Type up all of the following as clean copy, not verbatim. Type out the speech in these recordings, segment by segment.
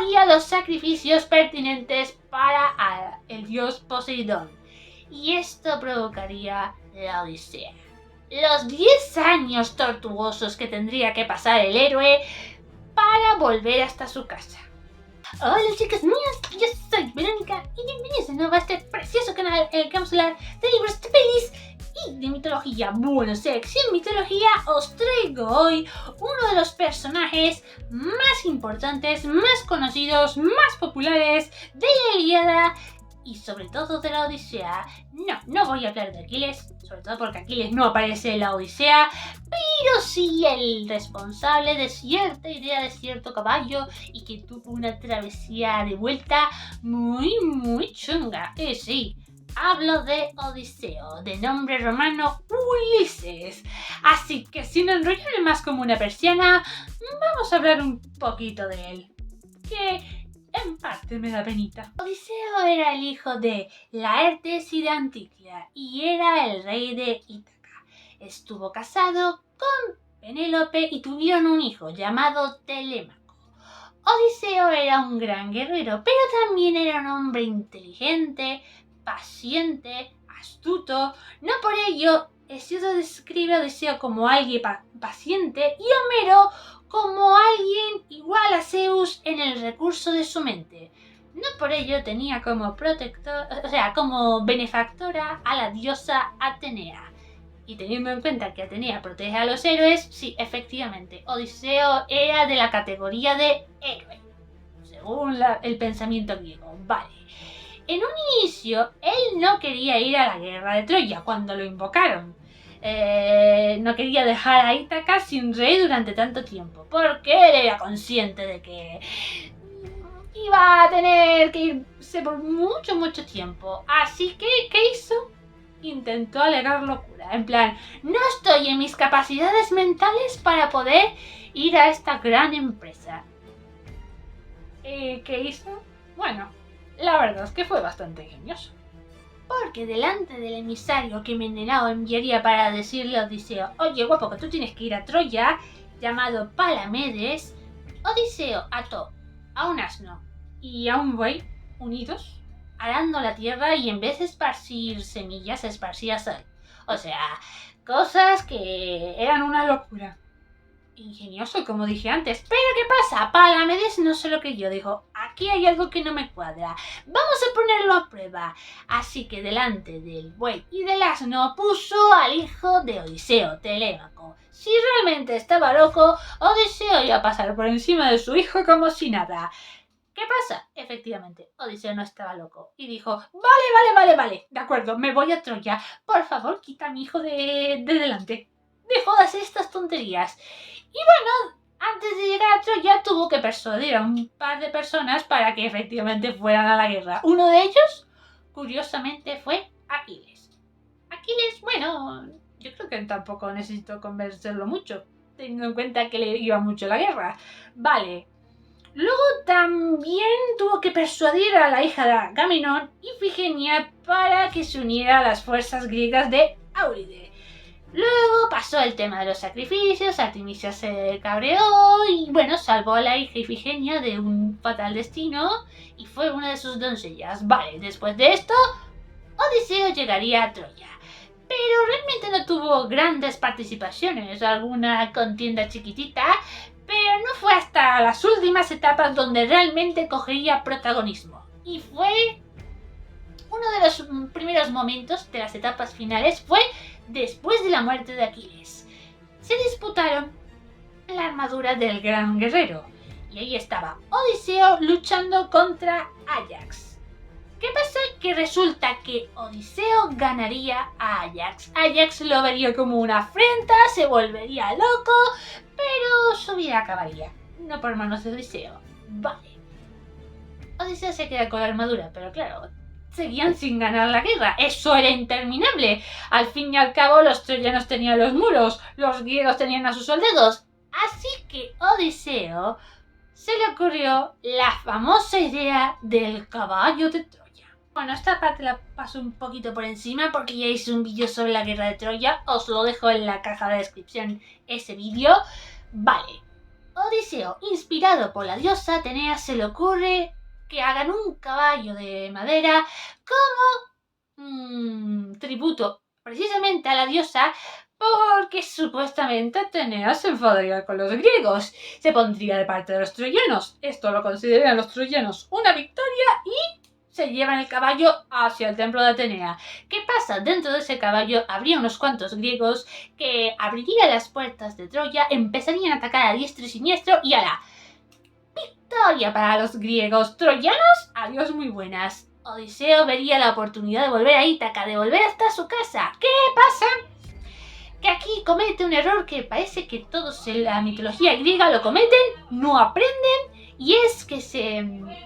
haría los sacrificios pertinentes para el dios Poseidón. Y esto provocaría la Odisea. Los 10 años tortuosos que tendría que pasar el héroe para volver hasta su casa. Hola chicas mías, yo soy Verónica y bienvenidos de nuevo a este precioso canal en el que vamos a hablar de libros, de pelis y de mitología. Bueno, sección mitología, os traigo hoy uno de los personajes más importantes, más conocidos, más populares de la Ilíada y sobre todo de la Odisea. No voy a hablar de Aquiles, sobre todo porque Aquiles no aparece en la Odisea, pero sí el responsable de cierta idea de cierto caballo y que tuvo una travesía de vuelta muy chunga. Sí, hablo de Odiseo, de nombre romano Ulises. Así que sin enrollarme más como una persiana, vamos a hablar un poquito de él, que en parte me da penita. Odiseo era el hijo de Laertes y de Anticlea y era el rey de Ítaca. Estuvo casado con Penélope y tuvieron un hijo llamado Telémaco. Odiseo era un gran guerrero, pero también era un hombre inteligente, paciente, astuto. No por ello, Hesíodo describe a Odiseo como alguien paciente y Homero como alguien igual a Zeus en el recurso de su mente. No por ello tenía como como benefactora a la diosa Atenea. Y teniendo en cuenta que Atenea protege a los héroes, sí, efectivamente, Odiseo era de la categoría de héroe, según el pensamiento griego. Vale. En un inicio, él no quería ir a la guerra de Troya cuando lo invocaron. No quería dejar a Ítaca sin rey durante tanto tiempo, porque él era consciente de que iba a tener que irse por mucho tiempo. Así que, ¿qué hizo? Intentó alegar locura, en plan, no estoy en mis capacidades mentales para poder ir a esta gran empresa. ¿Qué hizo? Bueno, la verdad es que fue bastante ingenioso. Porque delante del emisario que Menelao enviaría para decirle a Odiseo, oye guapo, que tú tienes que ir a Troya, llamado Palamedes, Odiseo ató a un asno y a un buey unidos, arando la tierra y en vez de esparcir semillas, esparcía sal. O sea, cosas que eran una locura. Ingenioso, como dije antes. Pero ¿qué pasa? Palamedes no sé lo que yo dijo. Aquí hay algo que no me cuadra. Vamos a ponerlo a prueba. Así que delante del buey y del asno puso al hijo de Odiseo, Telémaco. Si realmente estaba loco, Odiseo iba a pasar por encima de su hijo como si nada. ¿Qué pasa? Efectivamente, Odiseo no estaba loco y dijo, vale, de acuerdo, me voy a Troya. Por favor, quita a mi hijo de delante. Dejó de hacer estas tonterías. Y bueno, antes de llegar a Troya tuvo que persuadir a un par de personas para que efectivamente fueran a la guerra. Uno de ellos, curiosamente, fue Aquiles. Aquiles, bueno, yo creo que tampoco necesito convencerlo mucho, teniendo en cuenta que le iba mucho la guerra. Vale. Luego también tuvo que persuadir a la hija de Agamenón, Ifigenia, para que se uniera a las fuerzas griegas de Áuride. Luego pasó el tema de los sacrificios, Artemisia se cabreó y bueno, salvó a la hija Ifigenia de un fatal destino y fue una de sus doncellas. Vale, después de esto, Odiseo llegaría a Troya. Pero realmente no tuvo grandes participaciones, alguna contienda chiquitita, pero no fue hasta las últimas etapas donde realmente cogería protagonismo. Y fue uno de los primeros momentos de las etapas finales, fue después de la muerte de Aquiles. Se disputaron la armadura del gran guerrero. Y ahí estaba Odiseo luchando contra Áyax. ¿Qué pasa? Que resulta que Odiseo ganaría a Áyax. Áyax lo vería como una afrenta, se volvería loco, pero su vida acabaría. No por manos de Odiseo. Vale. Odiseo se queda con la armadura, pero claro, seguían sin ganar la guerra. Eso era interminable. Al fin y al cabo, los troyanos tenían los muros, los griegos tenían a sus soldados. Así que Odiseo se le ocurrió la famosa idea del caballo de Troya. Bueno, esta parte la paso un poquito por encima porque ya hice un vídeo sobre la guerra de Troya. Os lo dejo en la caja de descripción ese vídeo. Vale. Odiseo, inspirado por la diosa Atenea, se le ocurre que hagan un caballo de madera como tributo precisamente a la diosa, porque supuestamente Atenea se enfadaría con los griegos, se pondría de parte de los troyanos. Esto lo consideran los troyanos una victoria y se llevan el caballo hacia el templo de Atenea. ¿Qué pasa? Dentro de ese caballo habría unos cuantos griegos que abrirían las puertas de Troya, empezarían a atacar a diestro y siniestro y ¡hala! Victoria para los griegos. Troyanos, adiós muy buenas. Odiseo vería la oportunidad de volver a Ítaca, de volver hasta su casa. ¿Qué pasa? Que aquí comete un error que parece que todos en la mitología griega lo cometen, no aprenden, y es que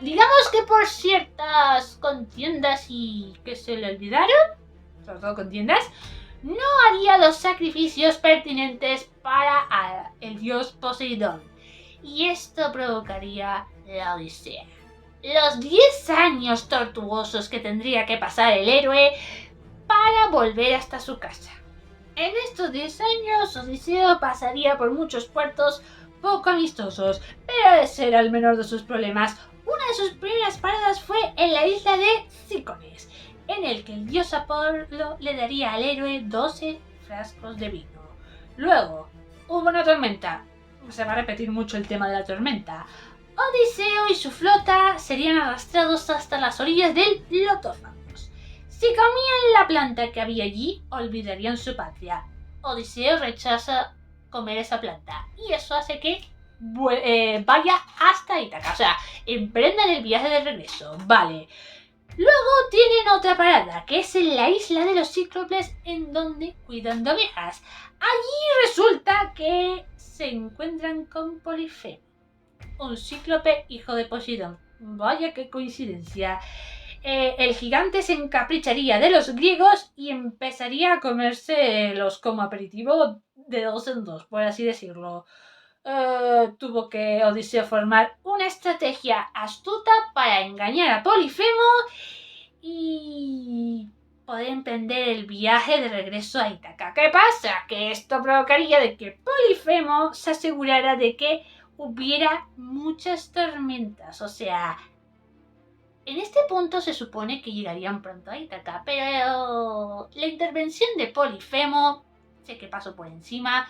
digamos que por ciertas contiendas y que se le olvidaron, sobre todo contiendas, no haría los sacrificios pertinentes para el dios Poseidón. Y esto provocaría la Odisea. Los 10 años tortuosos que tendría que pasar el héroe para volver hasta su casa. En estos 10 años, Odiseo pasaría por muchos puertos poco amistosos, pero ese era el menor de sus problemas. Una de sus primeras paradas fue en la isla de Cícones, en el que el dios Apolo le daría al héroe 12 frascos de vino. Luego, hubo una tormenta. Se va a repetir mucho el tema de la tormenta. Odiseo y su flota serían arrastrados hasta las orillas del Lotófagus. Si comían la planta que había allí, olvidarían su patria. Odiseo rechaza comer esa planta y eso hace que vaya hasta Ítaca. O sea, emprendan el viaje de regreso. Vale. Luego tienen otra parada, que es en la isla de los Cíclopes, en donde cuidan de ovejas. Allí resulta que se encuentran con Polifemo, un cíclope hijo de Poseidón. Vaya qué coincidencia. El gigante se encapricharía de los griegos y empezaría a comérselos como aperitivo de 2 en 2, por así decirlo. Tuvo que Odiseo formar una estrategia astuta para engañar a Polifemo y poder emprender el viaje de regreso a Ítaca. ¿Qué pasa? Que esto provocaría de que Polifemo se asegurara de que hubiera muchas tormentas. O sea, en este punto se supone que llegarían pronto a Ítaca, pero la intervención de Polifemo, sé que paso por encima,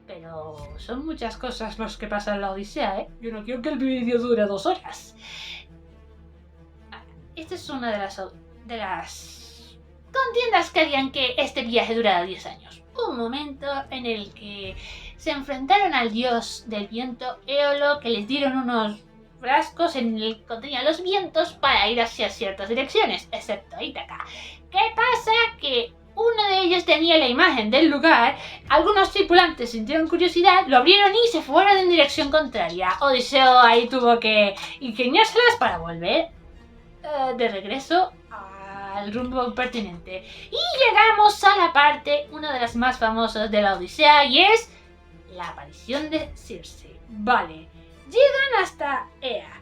pero son muchas cosas los que pasan en la Odisea, ¿eh? Yo no quiero que el vídeo dure 2 horas. Esta es una de las contiendas que harían que este viaje durara 10 años. Un momento en el que se enfrentaron al dios del viento Éolo, que les dieron unos frascos en el que contenían los vientos para ir hacia ciertas direcciones, excepto Ítaca. ¿Qué pasa? Que uno de ellos tenía la imagen del lugar, algunos tripulantes sintieron curiosidad, lo abrieron y se fueron en dirección contraria. Odiseo ahí tuvo que ingeniárselas para volver de regreso al rumbo pertinente. Y llegamos a la parte, una de las más famosas de la Odisea, y es la aparición de Circe. Vale, llegan hasta Ea,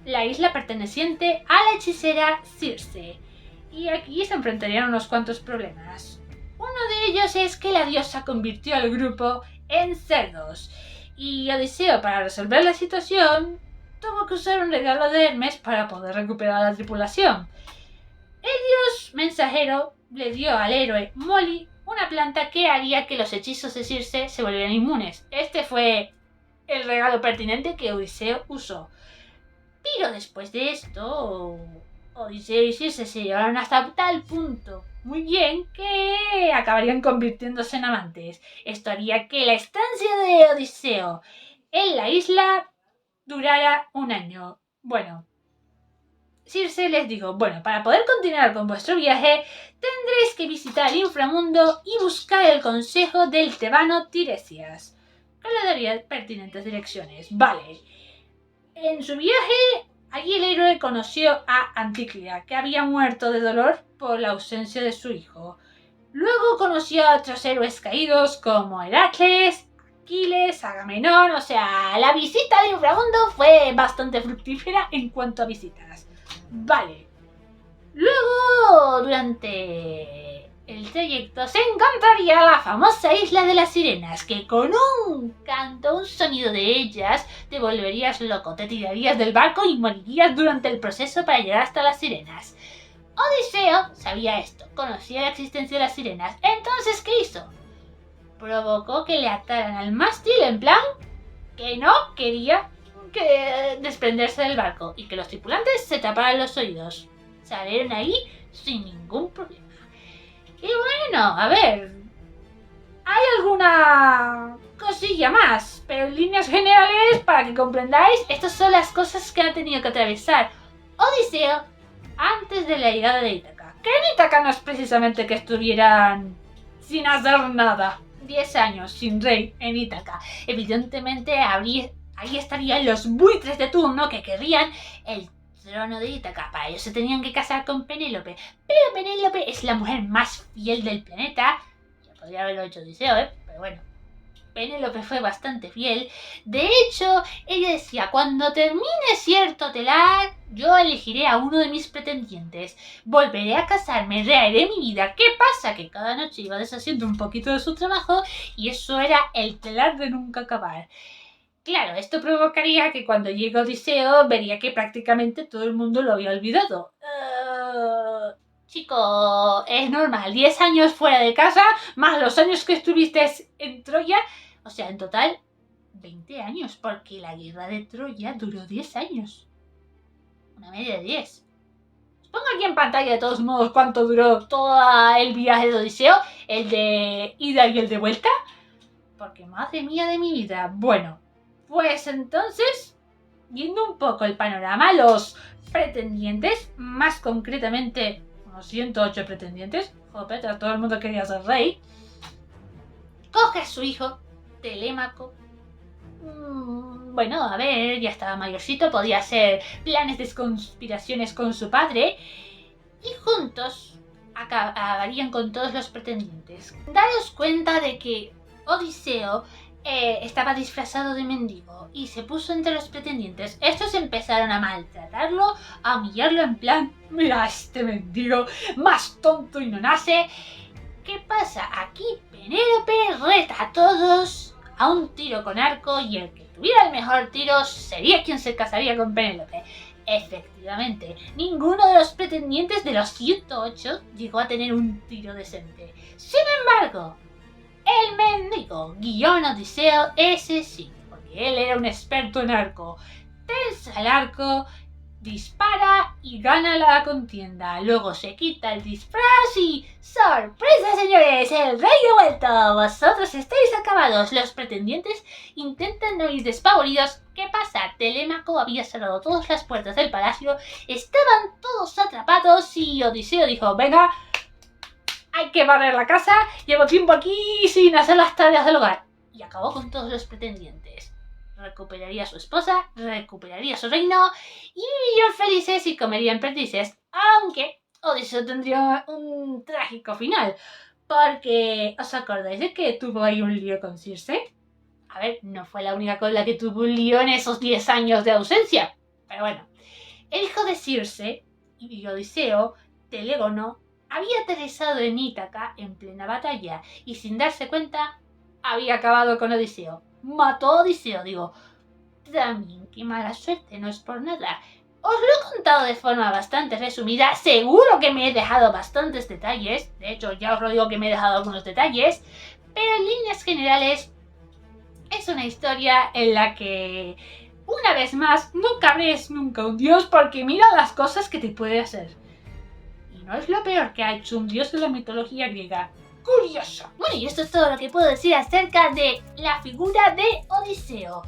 la isla perteneciente a la hechicera Circe. Y aquí se enfrentarían unos cuantos problemas. Uno de ellos es que la diosa convirtió al grupo en cerdos. Y Odiseo, para resolver la situación, tuvo que usar un regalo de Hermes para poder recuperar a la tripulación. El dios mensajero le dio al héroe Molly una planta que haría que los hechizos de Circe se volvieran inmunes. Este fue el regalo pertinente que Odiseo usó. Pero después de esto, Odiseo y Circe se llevaron hasta tal punto muy bien que acabarían convirtiéndose en amantes. Esto haría que la estancia de Odiseo en la isla durara 1 año. Bueno, Circe les dijo, bueno, para poder continuar con vuestro viaje, tendréis que visitar el inframundo y buscar el consejo del tebano Tiresias, que le daría pertinentes direcciones. Vale. En su viaje, allí el héroe conoció a Antíclida, que había muerto de dolor por la ausencia de su hijo. Luego conoció a otros héroes caídos como Heracles, Aquiles, Agamenón. O sea, la visita al inframundo fue bastante fructífera en cuanto a visitas. Vale. Luego, durante el trayecto se encontraría la famosa isla de las sirenas, que con un canto, un sonido de ellas, te volverías loco, te tirarías del barco y morirías durante el proceso para llegar hasta las sirenas. Odiseo sabía esto, conocía la existencia de las sirenas, entonces ¿qué hizo? Provocó que le ataran al mástil en plan que no quería desprenderse del barco y que los tripulantes se taparan los oídos. Salieron ahí sin ningún problema. Y bueno, a ver, hay alguna cosilla más, pero en líneas generales, para que comprendáis, estas son las cosas que ha tenido que atravesar Odiseo antes de la llegada de Ítaca. Que en Ítaca no es precisamente que estuvieran sin hacer nada. 10 años sin rey en Ítaca. Evidentemente ahí estarían los buitres de turno que querrían el trono de Ítaca. Para ello se tenían que casar con Penélope. Pero Penélope es la mujer más fiel del planeta. Ya podría haberlo hecho Odiseo, pero bueno. Penélope fue bastante fiel. De hecho, ella decía, cuando termine cierto telar, yo elegiré a uno de mis pretendientes. Volveré a casarme, reharé mi vida. ¿Qué pasa? Que cada noche iba deshaciendo un poquito de su trabajo y eso era el telar de nunca acabar. Claro, esto provocaría que cuando llegue Odiseo vería que prácticamente todo el mundo lo había olvidado. Chico, es normal, 10 años fuera de casa, más los años que estuviste en Troya, o sea, en total 20 años, porque la guerra de Troya duró 10 años. Una media de 10. Os pongo aquí en pantalla de todos modos cuánto duró todo el viaje de Odiseo, el de ida y el de vuelta, porque madre mía de mi vida. Bueno, pues entonces, viendo un poco el panorama, los pretendientes, más concretamente unos 108 pretendientes, joder, todo el mundo quería ser rey, coge a su hijo, Telémaco. Bueno, a ver, ya estaba mayorcito, podía hacer planes de conspiraciones con su padre y juntos acabarían con todos los pretendientes. Daros cuenta de que Odiseo estaba disfrazado de mendigo y se puso entre los pretendientes. Estos empezaron a maltratarlo, a humillarlo en plan, mira este mendigo, más tonto y no nace. ¿Qué pasa? Aquí Penélope reta a todos a un tiro con arco y el que tuviera el mejor tiro sería quien se casaría con Penélope. Efectivamente, ninguno de los pretendientes de los 108 llegó a tener un tiro decente. Sin embargo, el mendigo guión Odiseo, ese sí, porque él era un experto en arco. Tensa el arco, dispara y gana la contienda. Luego se quita el disfraz y ¡sorpresa, señores! ¡El rey ha vuelto! Vosotros estáis acabados. Los pretendientes intentan huir despavoridos. ¿Qué pasa? Telémaco había cerrado todas las puertas del palacio, estaban todos atrapados y Odiseo dijo, venga, hay que barrer la casa, llevo tiempo aquí sin hacer las tareas del hogar. Y acabó con todos los pretendientes. Recuperaría a su esposa, recuperaría su reino y vivirían felices y comerían perdices. Aunque Odiseo tendría un trágico final. Porque, ¿os acordáis de que tuvo ahí un lío con Circe? A ver, no fue la única con la que tuvo un lío en esos 10 años de ausencia. Pero bueno, el hijo de Circe y Odiseo, Telégono, había aterrizado en Ítaca en plena batalla y sin darse cuenta había acabado con Odiseo. Mató a Odiseo, digo. También qué mala suerte, no es por nada. Os lo he contado de forma bastante resumida, seguro que me he dejado bastantes detalles, de hecho ya os lo digo que me he dejado algunos detalles, pero en líneas generales es una historia en la que, una vez más, no cabres nunca un dios porque mira las cosas que te puede hacer. Y no es lo peor que ha hecho un dios de la mitología griega. Curioso. Bueno, y esto es todo lo que puedo decir acerca de la figura de Odiseo.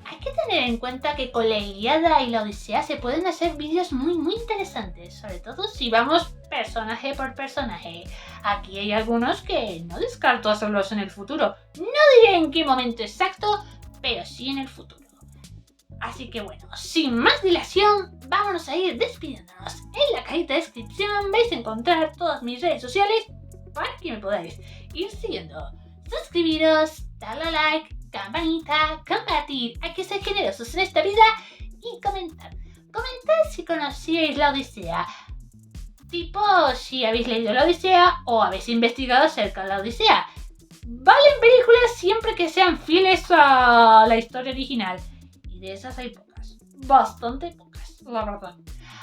Hay que tener en cuenta que con la Ilíada y la Odisea se pueden hacer vídeos muy interesantes, sobre todo si vamos personaje por personaje. Aquí hay algunos que no descarto hacerlos en el futuro. No diré en qué momento exacto, pero sí en el futuro. Así que bueno, sin más dilación, vámonos a ir despidiéndonos. En la cajita de descripción vais a encontrar todas mis redes sociales para que me podáis ir siguiendo. Suscribiros, darle a like, campanita, compartir, hay que ser generosos en esta vida y comentar. Comentad si conocíais la Odisea. tipo si habéis leído la Odisea o habéis investigado acerca de la Odisea. Valen películas siempre que sean fieles a la historia original. Y de esas hay pocas. Bastante pocas, la verdad.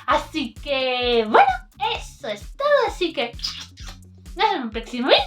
Así que, bueno, eso es todo. Así que, nos vemos en un próximo vídeo.